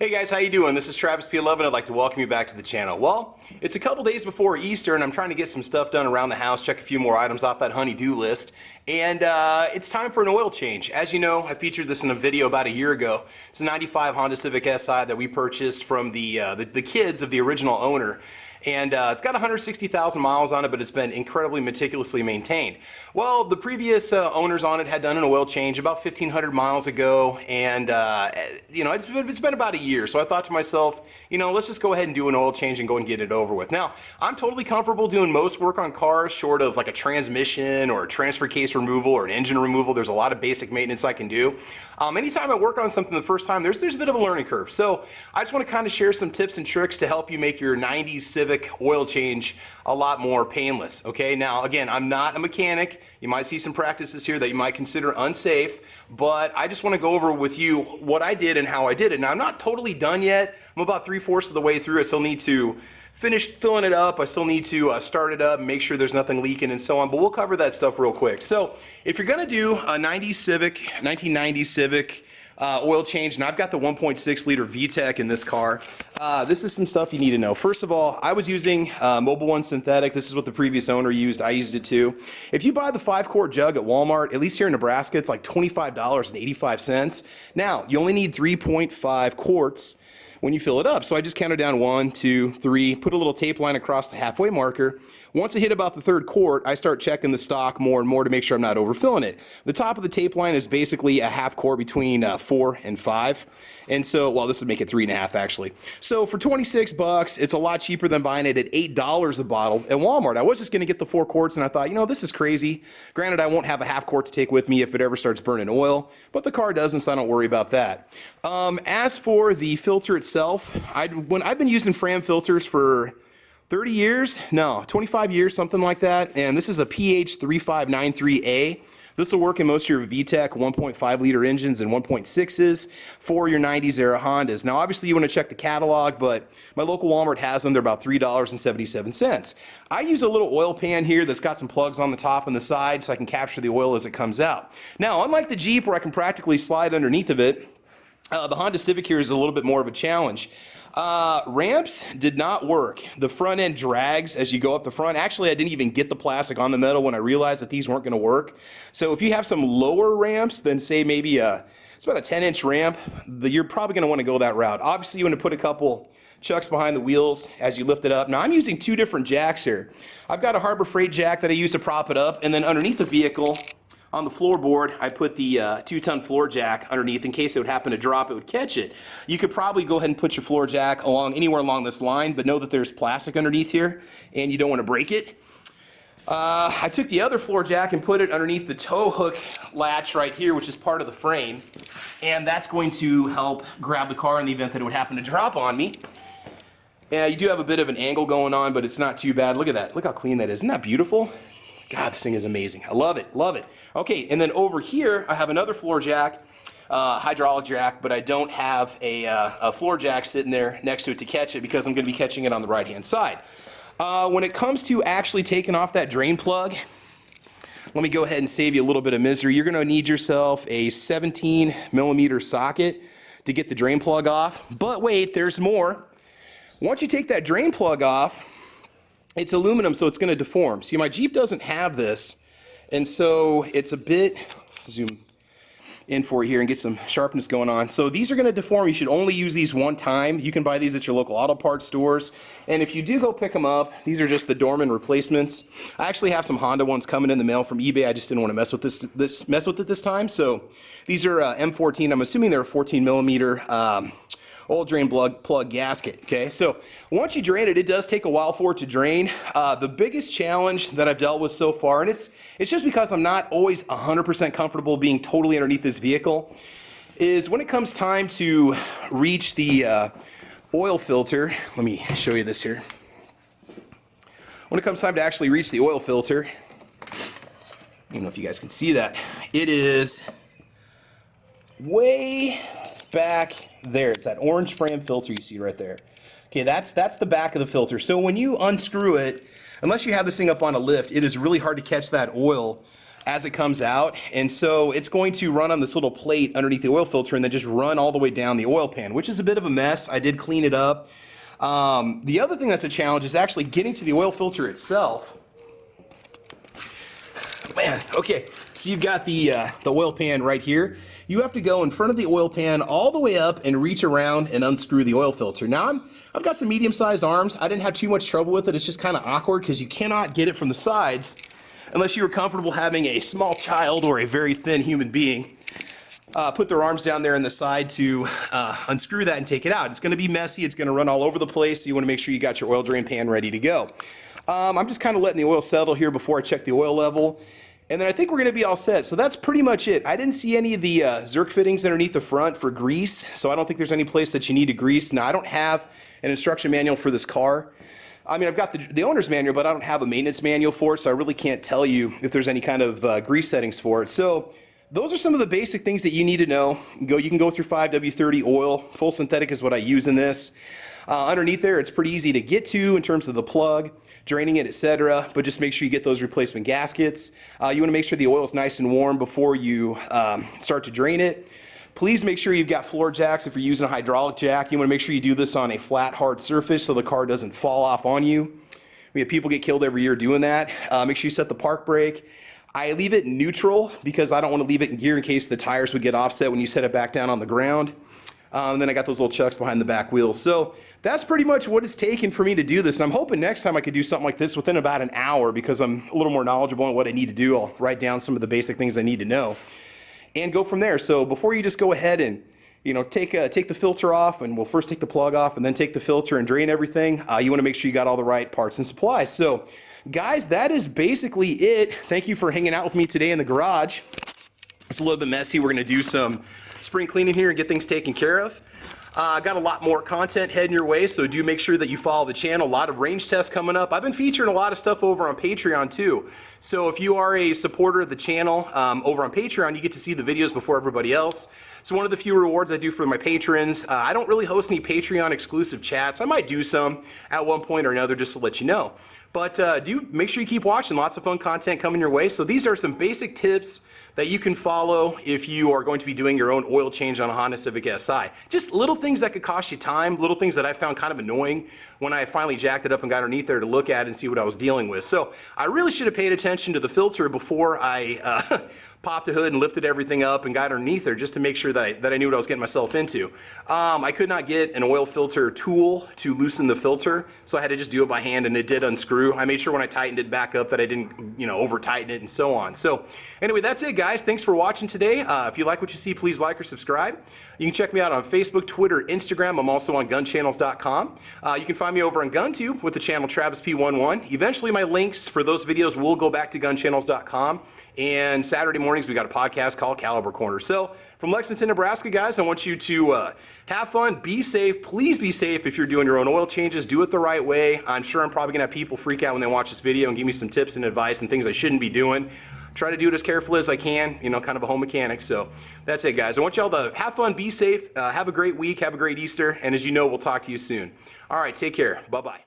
Hey guys, how you doing? This is Travis P11. I'd like to welcome you back to the channel. Well, it's a couple days before Easter and I'm trying to get some stuff done around the house, check a few more items off that honey-do list, and it's time for an oil change. As you know, I featured this in a video about a year ago. It's a 95 Honda Civic Si that we purchased from the kids of the original owner. And it's got 160,000 miles on it, but it's been incredibly meticulously maintained. Well, the previous owners on it had done an oil change about 1,500 miles ago, and you know, it's been about a year. So I thought to myself, you know, let's just go ahead and do an oil change and go and get it over with. Now, I'm totally comfortable doing most work on cars, short of like a transmission or a transfer case removal or an engine removal. There's a lot of basic maintenance I can do. Anytime I work on something the first time, there's a bit of a learning curve. So I just want to kind of share some tips and tricks to help you make your 90s Civic oil change a lot more painless. Okay, now again, I'm not a mechanic. You might see some practices here that you might consider unsafe, but I just want to go over with you what I did and how I did it. Now, I'm not totally done yet. I'm about 3/4 of the way through. I still need to finish filling it up. I still need to start it up and make sure there's nothing leaking and so on, but we'll cover that stuff real quick. So if you're going to do a 90s Civic, 1990 Civic oil change, and I've got the 1.6 liter VTEC in this car. This is some stuff you need to know. First of all, I was using Mobil 1 synthetic. This is what the previous owner used. I used it too. If you buy the 5-quart jug at Walmart, at least here in Nebraska, it's like $25.85. Now, you only need 3.5 quarts when you fill it up. So I just counted down 1, 2, 3, put a little tape line across the halfway marker. Once I hit about the 3rd quart, I start checking the stock more and more to make sure I'm not overfilling it. The top of the tape line is basically a half quart between 4 and 5. And so, well, this would make it 3.5 actually. So for 26 bucks, it's a lot cheaper than buying it at $8 a bottle at Walmart. I was just gonna get the 4 quarts and I thought, you know, this is crazy. Granted, I won't have a half quart to take with me if it ever starts burning oil, but the car doesn't, so I don't worry about that. As for the filter itself, I've been using Fram filters for 30 years, no, 25 years, something like that. And this is a PH3593A. This will work in most of your VTEC 1.5 liter engines and 1.6s for your 90s era Hondas. Now, obviously you want to check the catalog, but my local Walmart has them. They're about $3.77. I use a little oil pan here that's got some plugs on the top and the side so I can capture the oil as it comes out. Now, unlike the Jeep where I can practically slide underneath of it, the Honda Civic here is a little bit more of a challenge. Ramps did not work. The front end drags as you go up the front. Actually, I didn't even get the plastic on the metal when I realized that these weren't going to work. So if you have some lower ramps than say maybe it's about a 10-inch ramp, you're probably going to want to go that route. Obviously, you want to put a couple chucks behind the wheels as you lift it up. Now I'm using 2 different jacks here. I've got a Harbor Freight jack that I use to prop it up, and then underneath the vehicle, on the floorboard, I put the 2-ton floor jack underneath in case it would happen to drop, it would catch it. You could probably go ahead and put your floor jack anywhere along this line, but know that there's plastic underneath here and you don't want to break it. I took the other floor jack and put it underneath the tow hook latch right here, which is part of the frame, and that's going to help grab the car in the event that it would happen to drop on me. Yeah, you do have a bit of an angle going on, but it's not too bad. Look at that. Look how clean that is. Isn't that beautiful? God, this thing is amazing. I love it, love it. Okay, and then over here, I have another floor jack, hydraulic jack, but I don't have a floor jack sitting there next to it to catch it because I'm gonna be catching it on the right-hand side. When it comes to actually taking off that drain plug, let me go ahead and save you a little bit of misery. You're gonna need yourself a 17mm socket to get the drain plug off, but wait, there's more. Once you take that drain plug off, it's aluminum, so it's going to deform. See, my Jeep doesn't have this, and so it's a bit, let's zoom in for you here and get some sharpness going on. So these are going to deform. You should only use these one time. You can buy these at your local auto parts stores, and if you do go pick them up, these are just the Dorman replacements. I actually have some Honda ones coming in the mail from eBay. I just didn't want to mess with it this time. So these are M14. I'm assuming they're a 14mm oil drain plug gasket. Okay, so once you drain it, it does take a while for it to drain. The biggest challenge that I've dealt with so far, and it's just because I'm not always 100% comfortable being totally underneath this vehicle, is when it comes time to reach the oil filter. Let me show you this here. When it comes time to actually reach the oil filter, I don't know if you guys can see that, it is way back there. It's that orange Fram filter you see right there. Okay, that's the back of the filter. So when you unscrew it, unless you have this thing up on a lift, it is really hard to catch that oil as it comes out, and so it's going to run on this little plate underneath the oil filter and then just run all the way down the oil pan, which is a bit of a mess. I did clean it up. The other thing that's a challenge is actually getting to the oil filter itself. Man, okay, so you've got the oil pan right here. You have to go in front of the oil pan all the way up and reach around and unscrew the oil filter. Now I've got some medium-sized arms. I didn't have too much trouble with it. It's just kind of awkward because you cannot get it from the sides unless you were comfortable having a small child or a very thin human being put their arms down there in the side to unscrew that and take it out. It's going to be messy. It's going to run all over the place. So you want to make sure you got your oil drain pan ready to go. I'm just kind of letting the oil settle here before I check the oil level. And then I think we're going to be all set. So that's pretty much it. I didn't see any of the Zerk fittings underneath the front for grease, so I don't think there's any place that you need to grease. Now, I don't have an instruction manual for this car. I mean, I've got the owner's manual, but I don't have a maintenance manual for it, so I really can't tell you if there's any kind of grease settings for it. So those are some of the basic things that you need to know. You can go through 5W30 oil. Full synthetic is what I use in this. Underneath there, it's pretty easy to get to in terms of the plug, draining it, etc. But just make sure you get those replacement gaskets. You want to make sure the oil is nice and warm before you start to drain it. Please make sure you've got floor jacks. If you're using a hydraulic jack, you want to make sure you do this on a flat, hard surface so the car doesn't fall off on you. We have people get killed every year doing that. Make sure you set the park brake. I leave it neutral because I don't want to leave it in gear in case the tires would get offset when you set it back down on the ground. And then I got those little chucks behind the back wheels. So that's pretty much what it's taken for me to do this. And I'm hoping next time I could do something like this within about an hour because I'm a little more knowledgeable on what I need to do. I'll write down some of the basic things I need to know and go from there. So before you just go ahead and take the filter off, and we'll first take the plug off and then take the filter and drain everything, you want to make sure you got all the right parts and supplies. So guys, that is basically it. Thank you for hanging out with me today in the garage. It's a little bit messy. We're going to do some spring cleaning here and get things taken care of. Got a lot more content heading your way, so do make sure that you follow the channel. A lot of range tests coming up. I've been featuring a lot of stuff over on Patreon too. So if you are a supporter of the channel over on Patreon, you get to see the videos before everybody else. So one of the few rewards I do for my patrons. I don't really host any Patreon exclusive chats. I might do some at one point or another just to let you know. But do make sure you keep watching. Lots of fun content coming your way. So these are some basic tips that you can follow if you are going to be doing your own oil change on a Honda Civic Si. Just little things that could cost you time, little things that I found kind of annoying when I finally jacked it up and got underneath there to look at and see what I was dealing with. So I really should have paid attention to the filter before I popped the hood and lifted everything up and got underneath there just to make sure that I knew what I was getting myself into. I could not get an oil filter tool to loosen the filter, so I had to just do it by hand, and it did unscrew. I made sure when I tightened it back up that I didn't, over tighten it and so on. So anyway, that's it, guys. Thanks for watching today. If you like what you see, please like or subscribe. You can check me out on Facebook, Twitter, Instagram. I'm also on gunchannels.com. You can find me over on GunTube with the channel Travis P11. Eventually, my links for those videos will go back to gunchannels.com. And Saturday mornings, we got a podcast called Caliber Corner. So from Lexington, Nebraska, guys, I want you to have fun, be safe. Please be safe if you're doing your own oil changes. Do it the right way. I'm sure I'm probably going to have people freak out when they watch this video and give me some tips and advice and things I shouldn't be doing. Try to do it as carefully as I can, kind of a home mechanic. So that's it, guys. I want y'all to have fun, be safe, have a great week, have a great Easter, and as you know, we'll talk to you soon. All right, take care. Bye-bye.